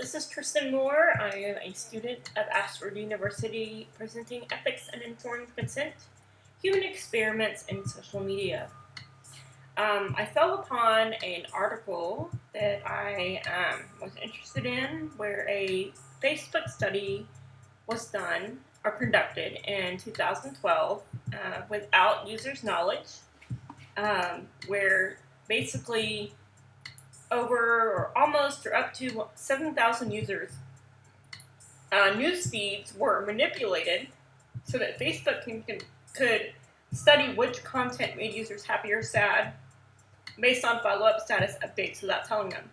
This is Tristan Moore. I am a student at Ashford University presenting Ethics and Informed Consent, Human Experiments in Social Media. I fell upon an article that I was interested in where a Facebook study was done or conducted in 2012 without users' knowledge, where basically over or almost or up to 7,000 users' news feeds were manipulated so that Facebook could study which content made users happy or sad based on follow-up status updates without telling them.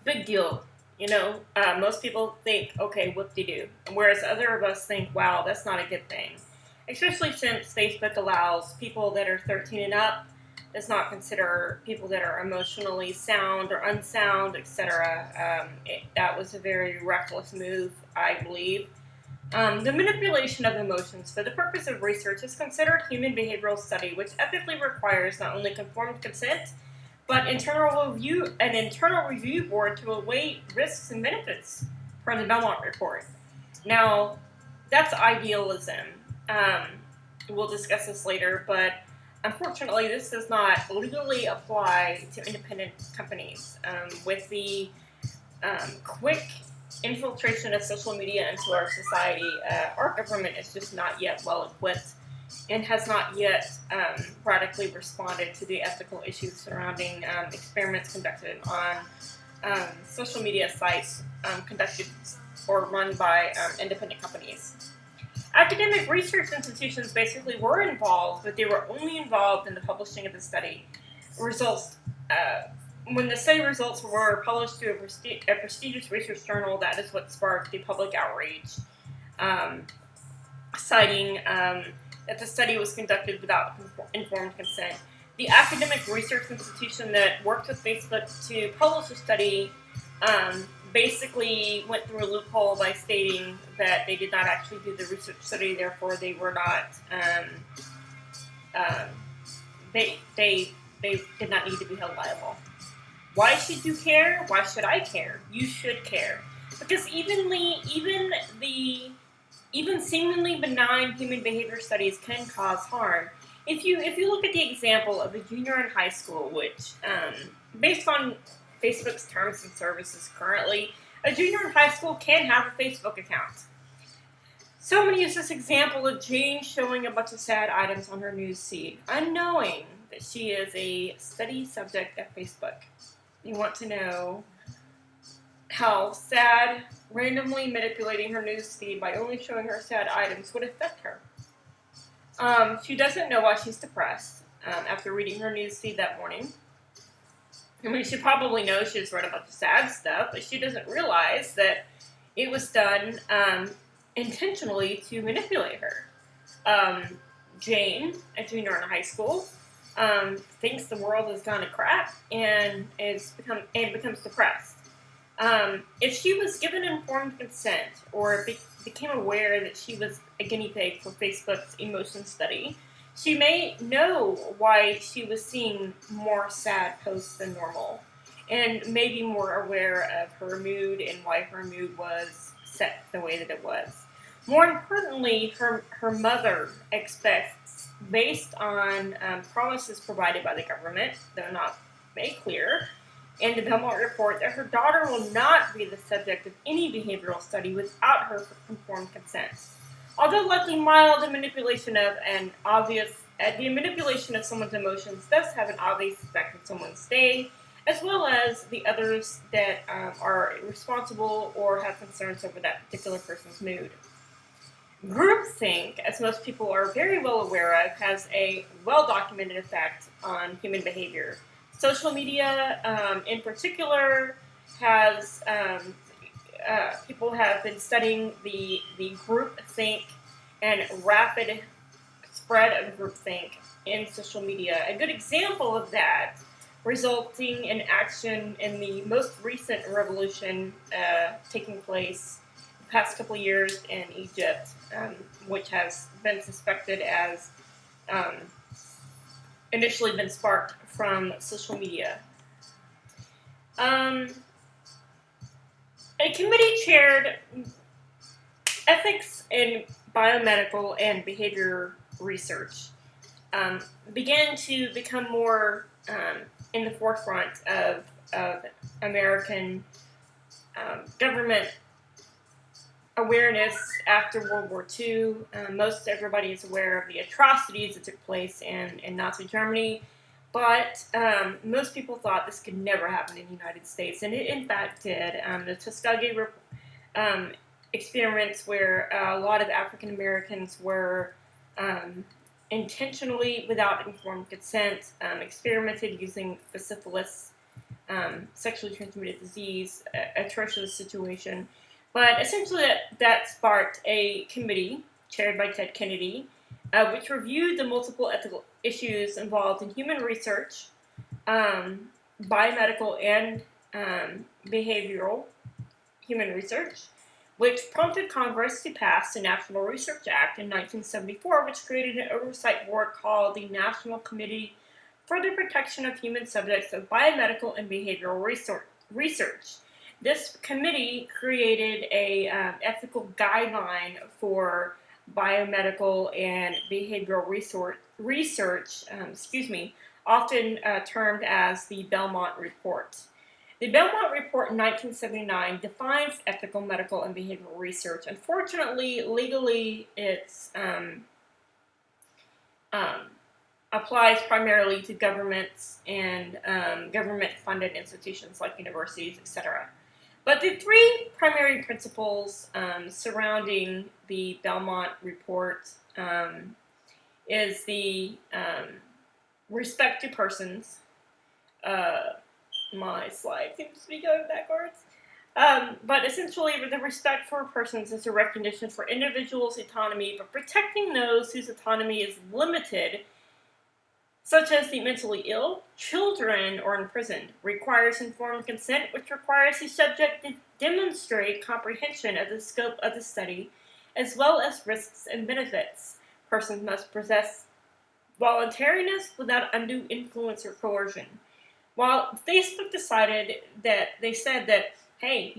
Big deal. Most people think, okay, whoop-de-doo. Whereas other of us think, wow, that's not a good thing. Especially since Facebook allows people that are 13 and up, does not consider people that are emotionally sound or unsound, etc. That was a very reckless move, I believe. The manipulation of emotions for the purpose of research is considered human behavioral study, which ethically requires not only informed consent, but an internal review board to weigh risks and benefits per the BELMONT report. Now, that's idealism. We'll discuss this later, but unfortunately, this does not legally apply to independent companies. With the quick infiltration of social media into our society, our government is just not yet well equipped and has not yet radically responded to the ethical issues surrounding experiments conducted on social media sites conducted or run by independent companies. Academic research institutions basically were involved, but they were only involved in the publishing of the study results. When the study results were published to a prestigious research journal, that is what sparked the public outrage, citing that the study was conducted without informed consent. The academic research institution that worked with Facebook to publish the study basically went through a loophole by stating that they did not actually do the research study, therefore they were not, they did not need to be held liable. Why should you care? Why should I care? You should care. Because even seemingly benign human behavior studies can cause harm. If you look at the example of a junior in high school, which, based on Facebook's terms and services currently, a junior in high school can have a Facebook account. So I'm going to use this example of Jane showing a bunch of sad items on her news feed, unknowing that she is a study subject at Facebook. You want to know how sad randomly manipulating her news feed by only showing her sad items would affect her. She doesn't know why she's depressed after reading her news feed that morning. I mean, she probably knows she's read a bunch of sad stuff, but she doesn't realize that it was done intentionally to manipulate her. Jane, a junior in high school, thinks the world has gone to crap and becomes depressed. If she was given informed consent or became aware that she was a guinea pig for Facebook's emotion study, she may know why she was seeing more sad posts than normal, and may be more aware of her mood and why her mood was set the way that it was. More importantly, her mother expects, based on promises provided by the government, though not made clear, in the BELMONT report, that her daughter will not be the subject of any behavioral study without her informed consent. Although likely mild, the manipulation of someone's emotions does have an obvious effect on someone's day, as well as the others that are responsible or have concerns over that particular person's mood. Groupthink, as most people are very well aware of, has a well-documented effect on human behavior. Social media, in particular, has people have been studying the groupthink and rapid spread of groupthink in social media. A good example of that, resulting in action in the most recent revolution taking place the past couple of years in Egypt, which has been suspected as initially been sparked from social media. A committee chaired ethics in biomedical and behavior research began to become more in the forefront of American government awareness after World War II. Most everybody is aware of the atrocities that took place in Nazi Germany, but most people thought this could never happen in the United States, and it in fact did. The Tuskegee experiments where a lot of African Americans were intentionally, without informed consent, experimented using the syphilis, sexually transmitted disease, atrocious situation. But essentially that sparked a committee chaired by Ted Kennedy, which reviewed the multiple ethical issues involved in human research, biomedical and behavioral human research, which prompted Congress to pass the National Research Act in 1974, which created an oversight board called the National Committee for the Protection of Human Subjects of Biomedical and Behavioral Research. This committee created a ethical guideline for biomedical and behavioral research, often termed as the BELMONT Report. The BELMONT Report in 1979 defines ethical medical and behavioral research. Unfortunately, legally, it's applies primarily to governments and government-funded institutions like universities, etc. But the three primary principles surrounding the BELMONT Report is the respect to persons. My slide seems to be going backwards. But essentially, the respect for persons is a recognition for individuals' autonomy, but protecting those whose autonomy is limited, such as the mentally ill, children, or imprisoned, requires informed consent, which requires the subject to demonstrate comprehension of the scope of the study, as well as risks and benefits. Persons must possess voluntariness without undue influence or coercion. While Facebook decided that, they said that, hey,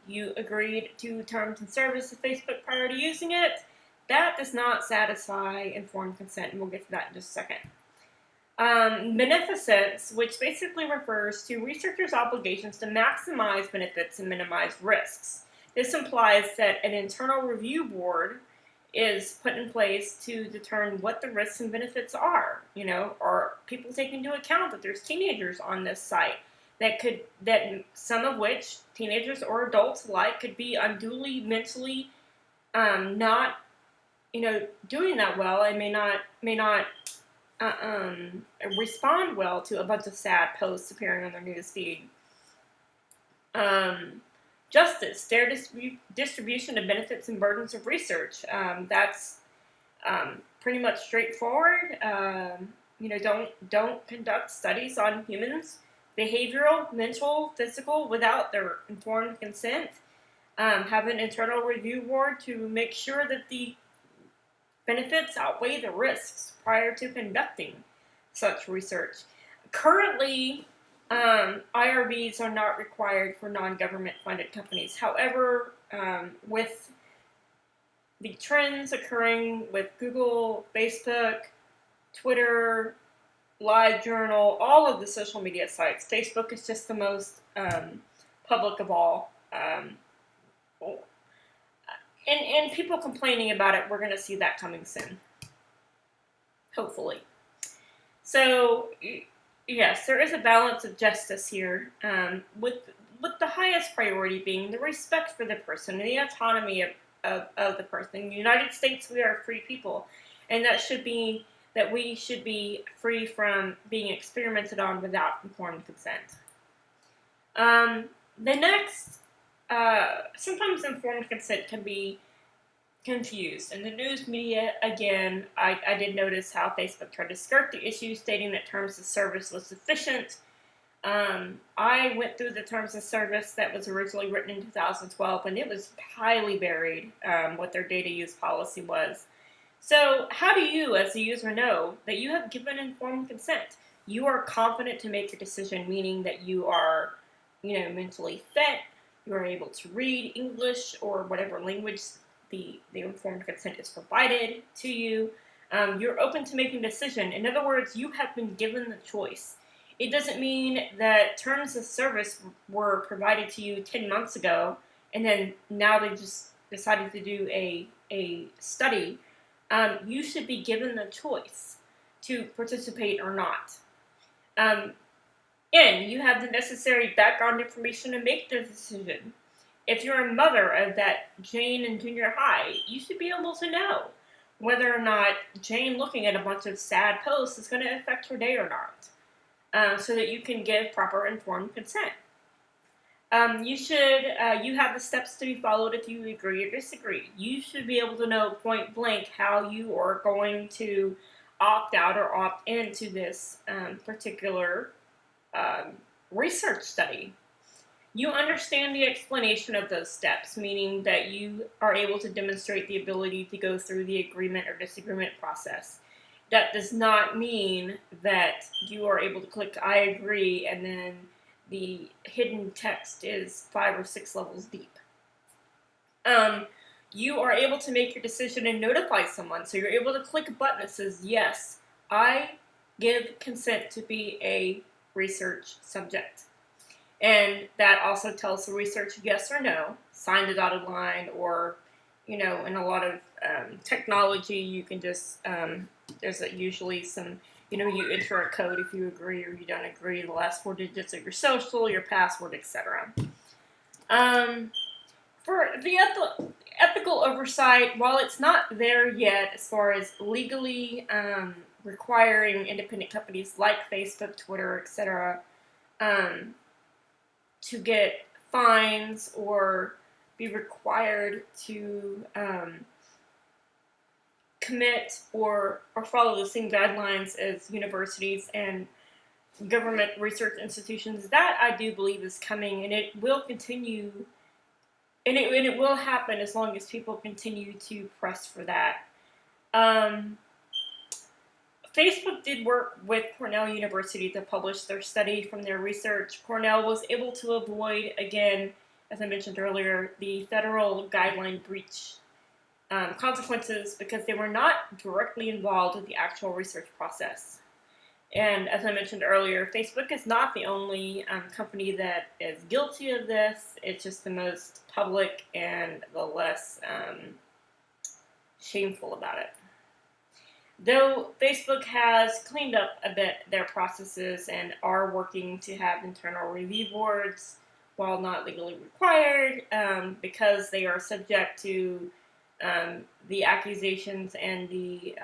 you agreed to terms and service of Facebook prior to using it, that does not satisfy informed consent, and we'll get to that in just a second. Beneficence, which basically refers to researchers' obligations to maximize benefits and minimize risks. This implies that an internal review board is put in place to determine what the risks and benefits are. Are people take into account that there's teenagers on this site that some of which, teenagers or adults alike, could be unduly mentally not doing that well, and may not respond well to a bunch of sad posts appearing on their news feed. Justice, fair distribution of benefits and burdens of research. That's pretty much straightforward. Don't conduct studies on humans, behavioral, mental, physical, without their informed consent. Have an internal review board to make sure that the benefits outweigh the risks prior to conducting such research. Currently, IRBs are not required for non-government funded companies. However, with the trends occurring with Google, Facebook, Twitter, LiveJournal, all of the social media sites, Facebook is just the most public of all. And people complaining about it, we're going to see that coming soon. Hopefully. So, yes, there is a balance of justice here, with the highest priority being the respect for the person and the autonomy of the person. In the United States, we are free people, and that we should be free from being experimented on without informed consent. The next, sometimes informed consent can be confused. In the news media, again, I did notice how Facebook tried to skirt the issue, stating that terms of service was sufficient. I went through the terms of service that was originally written in 2012, and it was highly buried what their data use policy was. So how do you, as a user, know that you have given informed consent? You are confident to make a decision, meaning that you are, mentally fit, you are able to read English or whatever language the informed consent is provided to you. You're open to making a decision. In other words, you have been given the choice. It doesn't mean that terms of service were provided to you 10 months ago, and then now they just decided to do a study. You should be given the choice to participate or not. And you have the necessary background information to make the decision. If you're a mother of that Jane in junior high, you should be able to know whether or not Jane looking at a bunch of sad posts is going to affect her day or not, so that you can give proper informed consent. You have the steps to be followed if you agree or disagree. You should be able to know point blank how you are going to opt out or opt into this particular research study. You understand the explanation of those steps, meaning that you are able to demonstrate the ability to go through the agreement or disagreement process. That does not mean that you are able to click I agree and then the hidden text is 5 or 6 levels deep. You are able to make your decision and notify someone. So you're able to click a button that says, yes, I give consent to be a research subject. And that also tells the researcher yes or no, sign the dotted line, or, in a lot of technology, you can just, there's usually some, you enter a code if you agree or you don't agree, the last 4 digits of your social, your password, etc. For the ethical oversight, while it's not there yet as far as legally requiring independent companies like Facebook, Twitter, etc., to get fines or be required to commit or follow the same guidelines as universities and government research institutions, that I do believe is coming, and it will continue, and it will happen as long as people continue to press for that. Facebook did work with Cornell University to publish their study from their research. Cornell was able to avoid, again, as I mentioned earlier, the federal guideline breach consequences because they were not directly involved with the actual research process. And as I mentioned earlier, Facebook is not the only company that is guilty of this. It's just the most public and the less shameful about it. Though Facebook has cleaned up a bit their processes and are working to have internal review boards, while not legally required, because they are subject to the accusations and the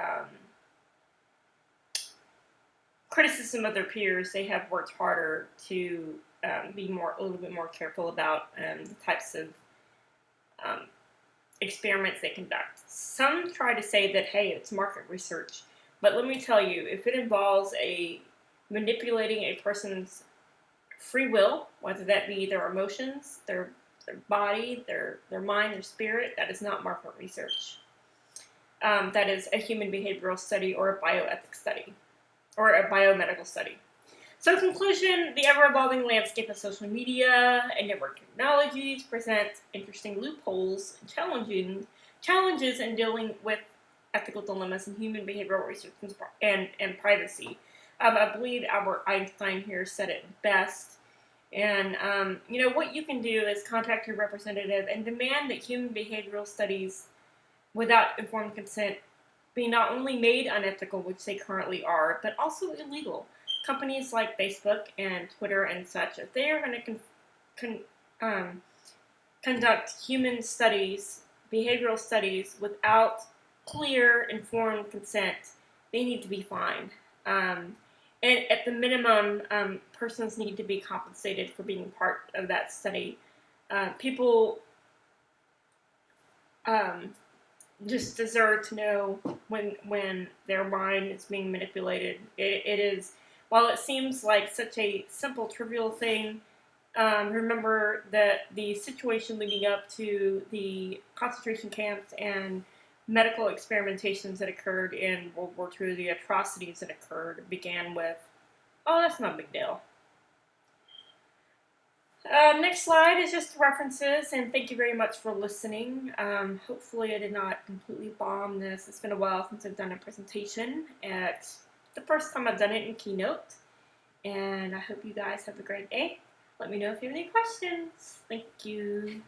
criticism of their peers, they have worked harder to be a little bit more careful about the types of experiments they conduct. Some try to say that, hey, it's market research, but let me tell you, if it involves manipulating a person's free will, whether that be their emotions, their body, their mind, their spirit, that is not market research. That is a human behavioral study or a bioethics study or a biomedical study. So in conclusion, the ever-evolving landscape of social media and network technologies present interesting loopholes and challenges in dealing with ethical dilemmas in human behavioral research and privacy. I believe Albert Einstein here said it best. And, what you can do is contact your representative and demand that human behavioral studies without informed consent be not only made unethical, which they currently are, but also illegal. Companies like Facebook and Twitter and such, if they are going to conduct human studies, behavioral studies, without clear, informed consent, they need to be fined. And at the minimum, persons need to be compensated for being part of that study. People just deserve to know when their mind is being manipulated. It is, while it seems like such a simple, trivial thing, remember that the situation leading up to the concentration camps and medical experimentations that occurred in World War II, the atrocities that occurred, began with, oh, that's not a big deal. Next slide is just references, and thank you very much for listening. Hopefully I did not completely bomb this. It's been a while since I've done a presentation. It's the first time I've done it in Keynote, and I hope you guys have a great day. Let me know if you have any questions. Thank you.